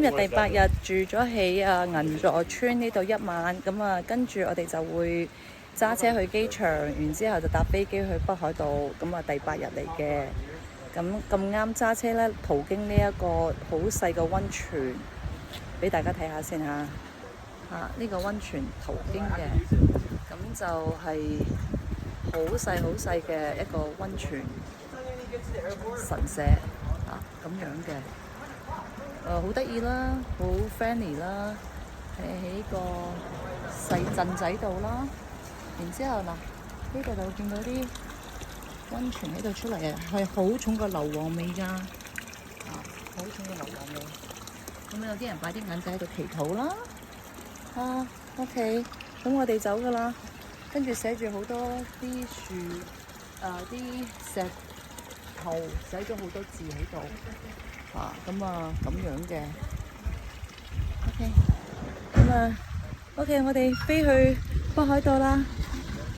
今日第8日住咗喺銀座村呢度1晚，咁跟住我哋就會揸車去機場，然之後就搭飛機去北海道，咁第8日嚟嘅。咁啱揸車咧，途經呢一個好細嘅溫泉，俾大家睇下先嚇。呢個溫泉途經嘅，咁就係好細好細嘅一個溫泉神社咁樣嘅。好得意啦，好 friendly 啦，喺個細鎮仔度啦。然之後嗱，呢度就會見到啲溫泉喺度出嚟嘅，係好重個硫磺味㗎，好重個硫磺味。咁有啲人擺啲眼仔喺度祈禱啦。OK， 咁我哋走㗎啦。跟住寫住好多啲樹，啲石頭寫咗好多字喺度。咁樣嘅。OK， OK， 我哋飛去北海道啦。